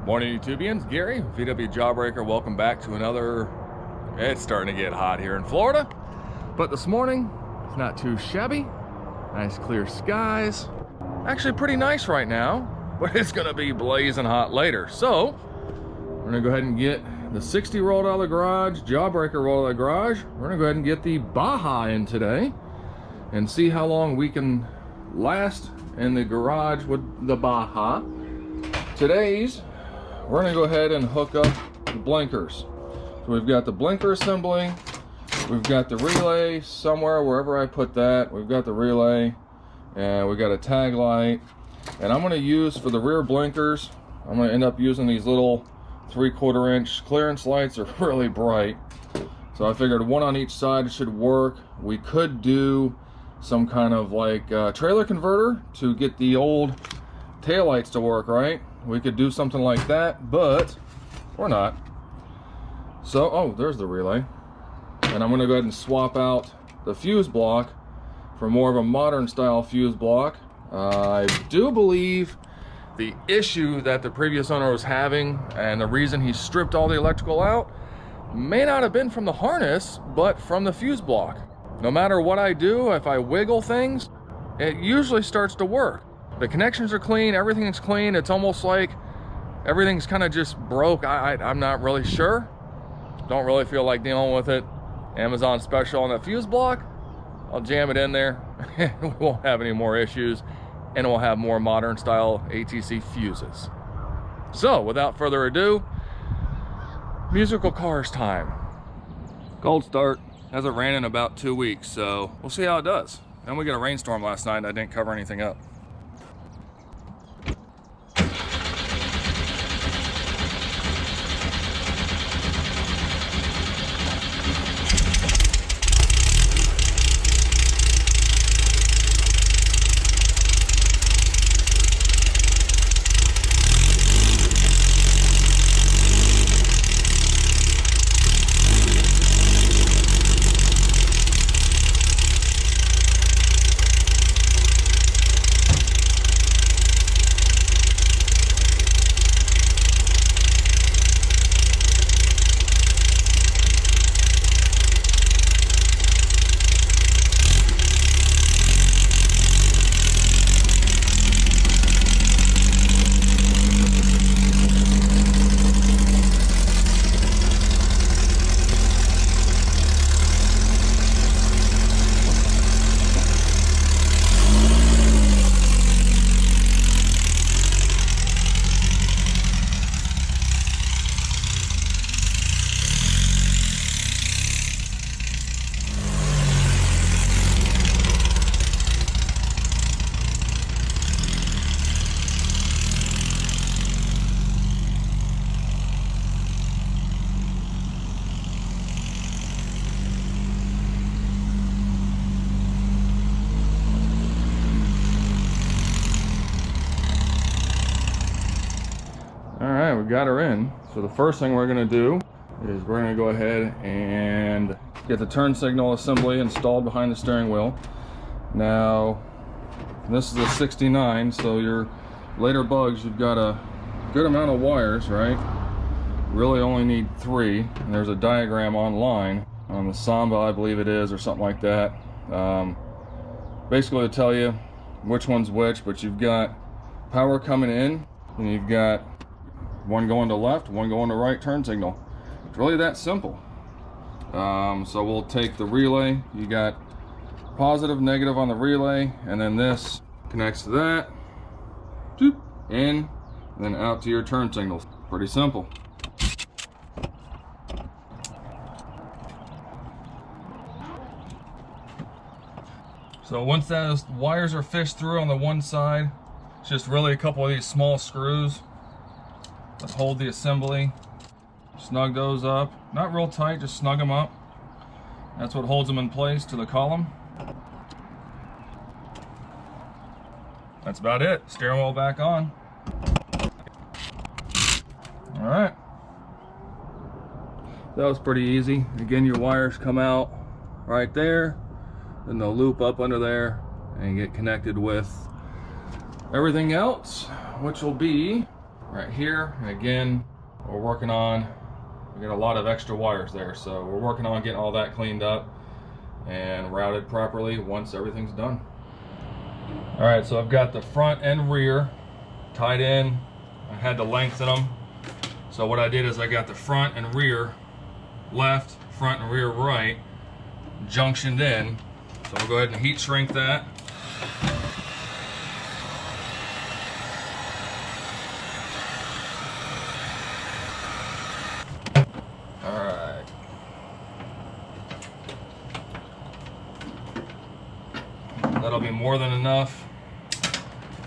Morning YouTubians, Gary, VW Jawbreaker. Welcome back to another, it's starting to get hot here in Florida, but this morning, it's not too shabby. Nice clear skies. Actually pretty nice right now, but it's gonna be blazing hot later. So, we're gonna go ahead and get the 60 rolled out of the garage, Jawbreaker rolled out of the garage. We're gonna go ahead and get the Baja in today and see how long we can last in the garage with the Baja. Today's, we're gonna go ahead and hook up the blinkers. So we've got the blinker assembly, we've got the relay somewhere, wherever I put that, we've got the relay, and we've got a tag light. And I'm gonna use, for the rear blinkers, I'm gonna end up using these little 3/4 inch clearance lights. Are really bright. So I figured one on each side should work. We could do some kind of like trailer converter to get the old taillights to work, right? We could do something like that, but we're not. So, oh, there's the relay. And I'm gonna go ahead and swap out the fuse block for more of a modern style fuse block. I do believe the issue that the previous owner was having and the reason he stripped all the electrical out may not have been from the harness, but from the fuse block. No matter what I do, if I wiggle things, it usually starts to work. The connections are clean, everything's clean. It's almost like everything's kind of just broke. I'm not really sure. Don't really feel like dealing with it. Amazon special on that fuse block. I'll jam it in there. We won't have any more issues, and we'll have more modern style ATC fuses. So without further ado, musical cars time. Cold start. Hasn't ran in about 2 weeks, so we'll see how it does. And we got a rainstorm last night and I didn't cover anything up. All right, we got her in. So the first thing we're gonna do is we're gonna go ahead and get the turn signal assembly installed behind the steering wheel. Now, this is a 69, so your later bugs, you've got a good amount of wires, right? Really only need 3, and there's a diagram online on the Samba, I believe it is, or something like that. Basically to tell you which one's which, but you've got power coming in, and you've got one going to left, one going to right turn signal. It's really that simple. So we'll take the relay. You got positive, negative on the relay, and then this connects to that, in, and then out to your turn signals. Pretty simple. So once those wires are fished through on the one side, it's just really a couple of these small screws that hold the assembly. Snug those up. Not real tight, just snug them up. That's what holds them in place to the column. That's about it. Steering wheel back on. All right. That was pretty easy. Again, your wires come out right there, then they'll loop up under there and get connected with everything else, which will be right here. And again, we're working on, we got a lot of extra wires there, so we're working on getting all that cleaned up and routed properly once everything's done. All right, so I've got the front and rear tied in. I had to lengthen them. So what I did is I got the front and rear left, front and rear right, junctioned in. So we'll go ahead and heat shrink that. Alright. That'll be more than enough.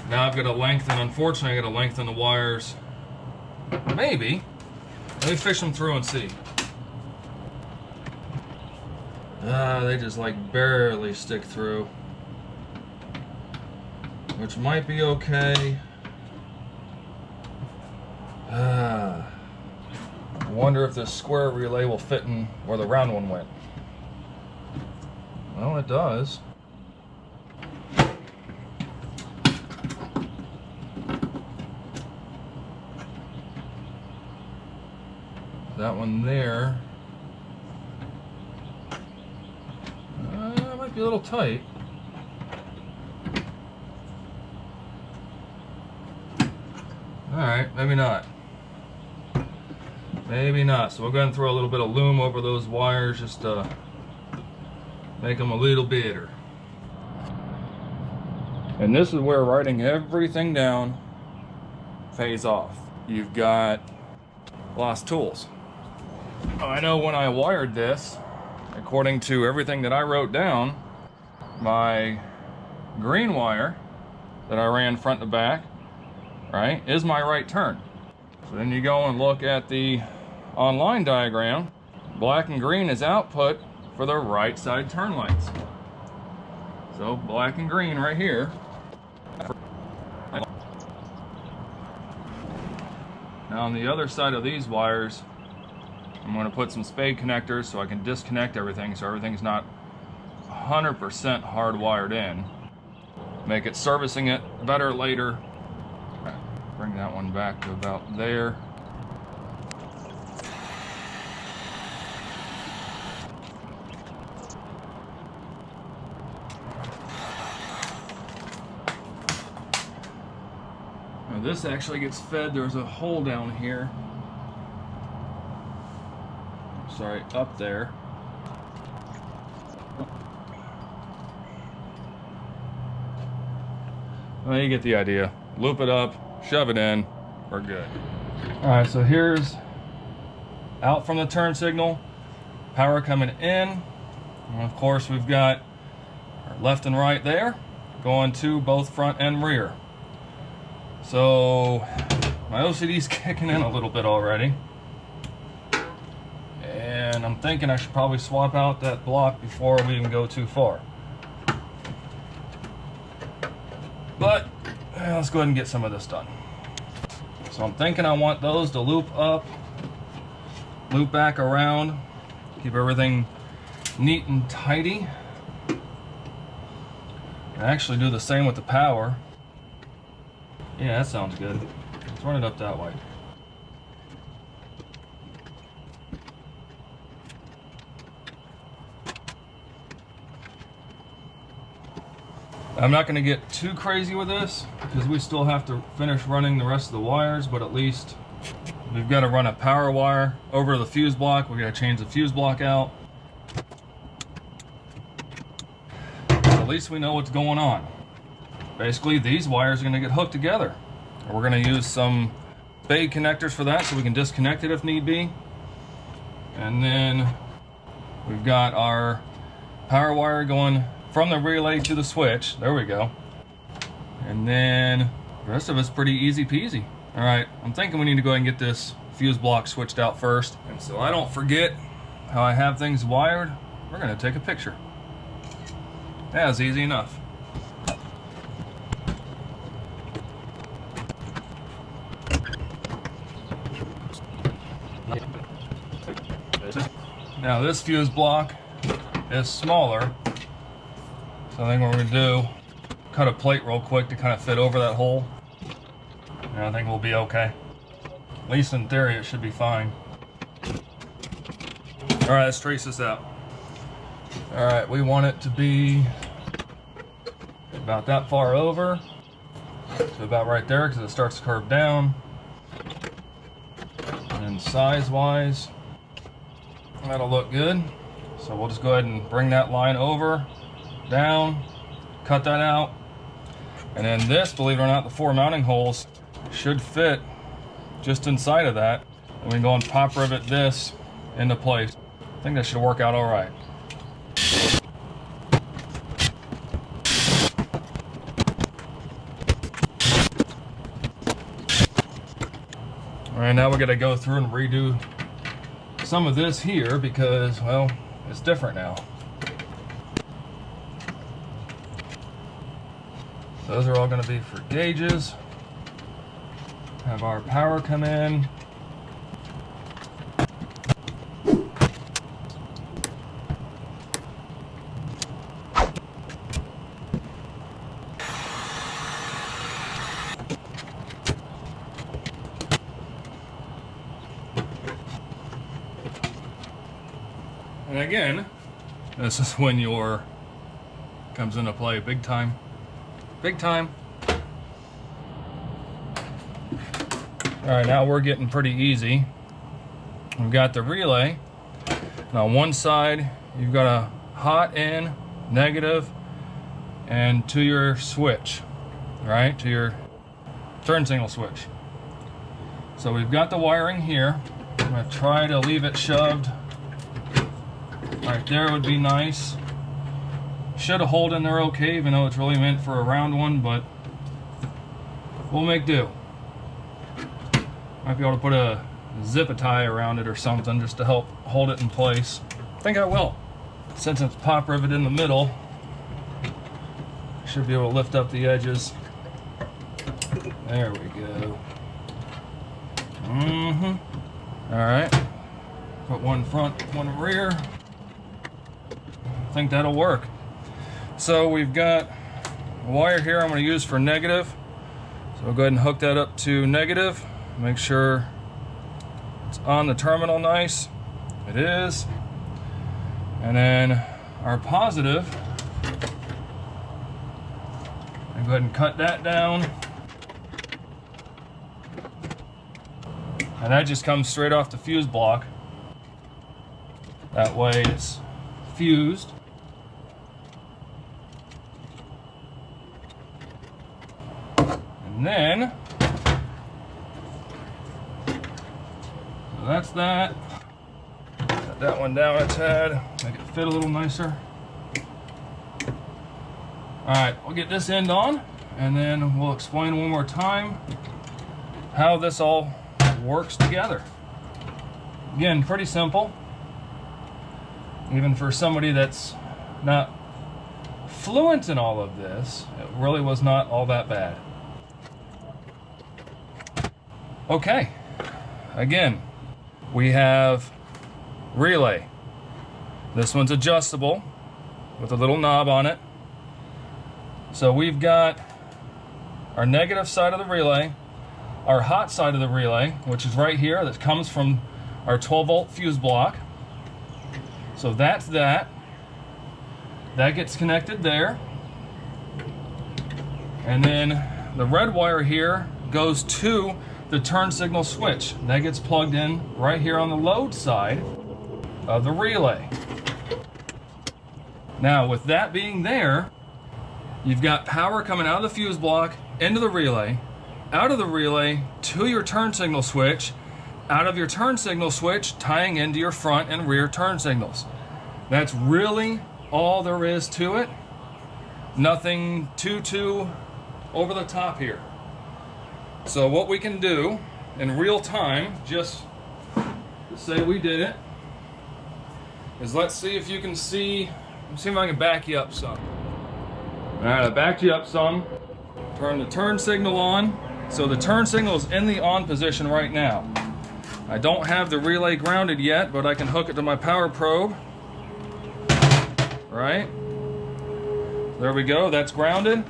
Now I've got to lengthen, unfortunately I got to lengthen the wires. Maybe. Let me fish them through and see. They just like barely stick through, which might be okay. I wonder if this square relay will fit in where the round one went. Well, it does. That one there might be a little tight. Alright, maybe not. Maybe not. So we'll go ahead and throw a little bit of loom over those wires just to make them a little better. And this is where writing everything down pays off. You've got lost tools. I know when I wired this, according to everything that I wrote down, my green wire that I ran front to back, right, is my right turn. So then you go and look at the online diagram. Black and green is output for the right side turn lights. So black and green right here. Now on the other side of these wires, I'm going to put some spade connectors so I can disconnect everything so everything's not 100% hardwired in. Make it servicing it better later. Bring that one back to about there. Now this actually gets fed. There's a hole down here. Sorry, up there. Well, you get the idea. Loop it up, shove it in, we're good. All right, so here's out from the turn signal, power coming in, and of course we've got our left and right there, going to both front and rear. So my OCD's kicking in a little bit already. And I'm thinking I should probably swap out that block before we even go too far. But let's go ahead and get some of this done. So I'm thinking I want those to loop up, loop back around, keep everything neat and tidy. And actually do the same with the power. Yeah, that sounds good. Let's run it up that way. I'm not going to get too crazy with this because we still have to finish running the rest of the wires, but at least we've got to run a power wire over the fuse block. We've got to change the fuse block out. At least we know what's going on. Basically, these wires are going to get hooked together. We're going to use some spade connectors for that so we can disconnect it if need be. And then we've got our power wire going from the relay to the switch. There we go. And then the rest of it's pretty easy peasy. All right, I'm thinking we need to go ahead and get this fuse block switched out first. And so I don't forget how I have things wired, we're going to take a picture. That's easy enough. Now this fuse block is smaller, so I think what we're going to do, cut a plate real quick to kind of fit over that hole, and I think we'll be okay. At least in theory, it should be fine. All right, let's trace this out. All right, we want it to be about that far over. So about right there, because it starts to curve down. And then size-wise, that'll look good. So we'll just go ahead and bring that line over, down, cut that out. And then this, believe it or not, the 4 mounting holes should fit just inside of that. And we can go and pop rivet this into place. I think that should work out all right. All right, now we're gonna go through and redo some of this here because, well, it's different now. Those are all gonna be for gauges. Have our power come in. And again, this is when your comes into play big time. Big time. All right, now we're getting pretty easy. We've got the relay. And on one side, you've got a hot in, negative, and to your switch, right? To your turn signal switch. So we've got the wiring here. I'm gonna try to leave it shoved. Right there would be nice. Should have hold in there okay, even though it's really meant for a round one, but we'll make do. Might be able to put a zip tie around it or something just to help hold it in place. I think I will. Since it's pop rivet in the middle, should be able to lift up the edges. There we go. All right. Put one front, one rear. I think that'll work. So we've got a wire here I'm going to use for negative. So we'll go ahead and hook that up to negative. Make sure it's on the terminal nice. It is. And then our positive, and go ahead and cut that down. And that just comes straight off the fuse block. That way it's fused. And then, so that's that. Set that one down its head, make it fit a little nicer. All right, we'll get this end on, and then we'll explain one more time how this all works together. Again, pretty simple. Even for somebody that's not fluent in all of this, it really was not all that bad. Okay, again, we have relay. This one's adjustable with a little knob on it. So we've got our negative side of the relay, our hot side of the relay, which is right here, that comes from our 12-volt fuse block. So that's that. That gets connected there. And then the red wire here goes to the turn signal switch. That gets plugged in right here on the load side of the relay. Now, with that being there, you've got power coming out of the fuse block into the relay, out of the relay to your turn signal switch, out of your turn signal switch tying into your front and rear turn signals. That's really all there is to it. Nothing too over the top here. So what we can do in real time, just to say we did it, is let's see if you can see. Let's see if I can back you up some. All right, I backed you up some. Turn the turn signal on. So the turn signal is in the on position right now. I don't have the relay grounded yet, but I can hook it to my power probe. Right? There we go, that's grounded.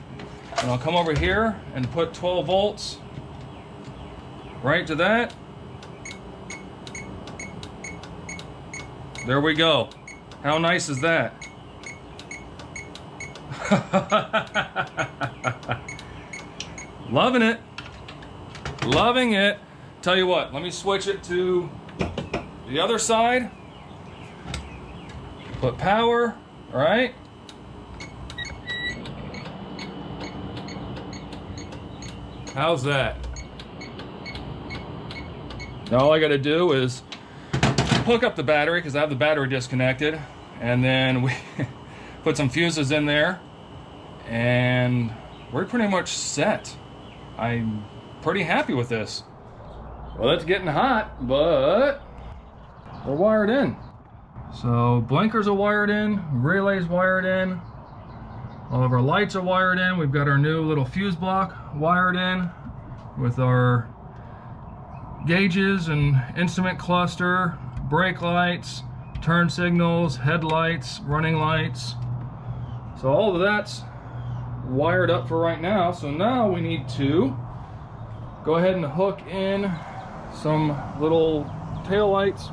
And I'll come over here and put 12 volts right to that. there we go. How nice is that? Loving it. Loving it. Tell you what, let me switch it to the other side. Put power, all right? How's that? Now all I gotta do is hook up the battery, because I have the battery disconnected, and then we put some fuses in there, and we're pretty much set. I'm pretty happy with this. Well, it's getting hot, but we're wired in. So blinkers are wired in, relays wired in, all of our lights are wired in. We've got our new little fuse block wired in with our gauges and instrument cluster, brake lights, turn signals, headlights, running lights. So all of that's wired up for right now. So now we need to go ahead and hook in some little tail lights,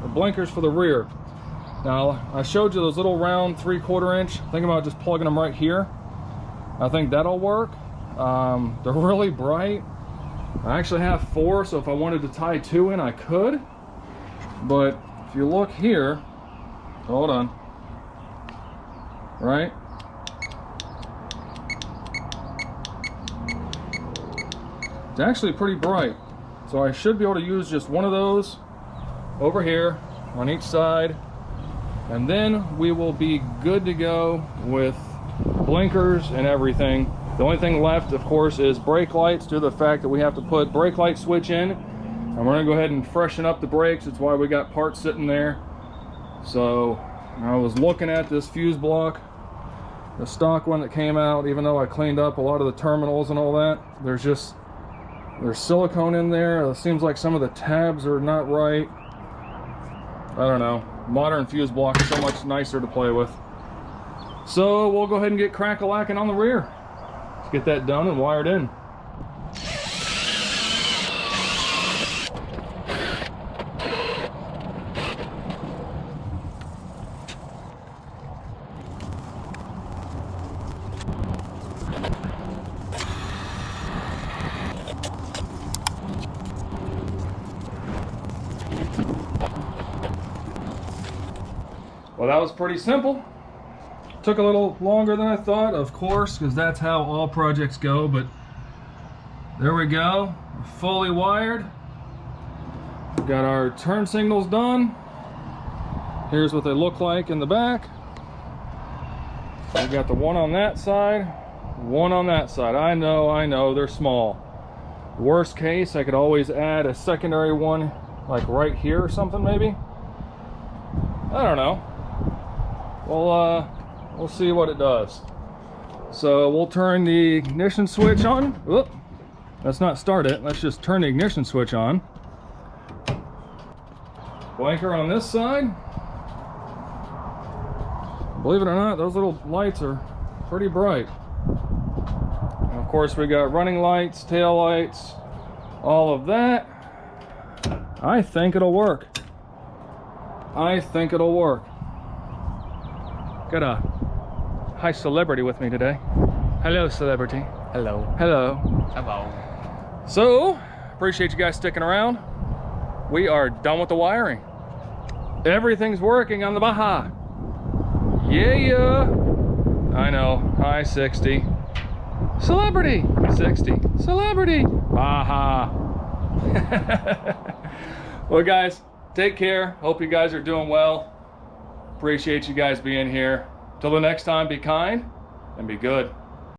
the blinkers for the rear. Now I showed you those little round 3/4 inch. Think about just plugging them right here. I think that'll work. They're really bright. I actually have 4, so if I wanted to tie 2 in, I could. But if you look here, hold on, right? It's actually pretty bright. So I should be able to use just one of those over here on each side. And then we will be good to go with blinkers and everything. The only thing left, of course, is brake lights, due to the fact that we have to put brake light switch in. And we're gonna go ahead and freshen up the brakes. That's why we got parts sitting there. So I was looking at this fuse block, the stock one that came out, even though I cleaned up a lot of the terminals and all that. There's silicone in there. It seems like some of the tabs are not right. I don't know. Modern fuse block is so much nicer to play with. So we'll go ahead and get crack-a-lacking on the rear. Let's get that done and wired in. Well, that was pretty simple. Took a little longer than I thought, of course, because that's how all projects go, but there we go. Fully wired. We've got our turn signals done. Here's what they look like in the back. We've got the one on that side, one on that side. I know, they're small. Worst case, I could always add a secondary one, like right here or something maybe. I don't know. We'll see what it does. So we'll turn the ignition switch on. Whoop. Let's not start it. Let's just turn the ignition switch on. Blinker on this side. Believe it or not, those little lights are pretty bright. And of course, we got running lights, tail lights, all of that. I think it'll work. I think it'll work. Got a high celebrity with me today. Hello, celebrity. Hello. Hello. Hello. So, appreciate you guys sticking around. We are done with the wiring. Everything's working on the Baja. Yeah. I know. Hi, 60. Celebrity. 60. Celebrity. Baja. Well, guys, take care. Hope you guys are doing well. Appreciate you guys being here. Till the next time, be kind and be good.